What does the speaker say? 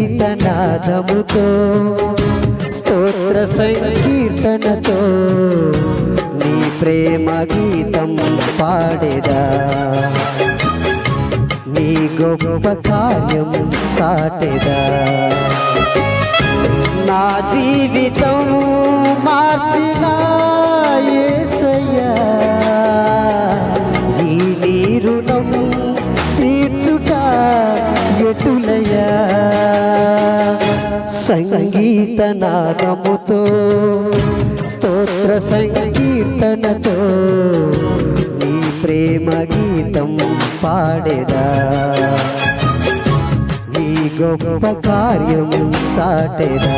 సంగీతనాదముతో స్తోత్ర సంకీర్తనతో నీ ప్రేమ గీతం పాడేదా నీ గొప్ప కార్యం చాటెదా నా జీవితం మార్చిన యేసయ్యా ఈ నీ రుణం తీర్చుట ఎటులయ్యా సంగీతనాదముతో స్తోత్ర సంకీర్తనతో నీ ప్రేమ గీతం పాడేదా నీ గొప్ప కార్యం చాటెదా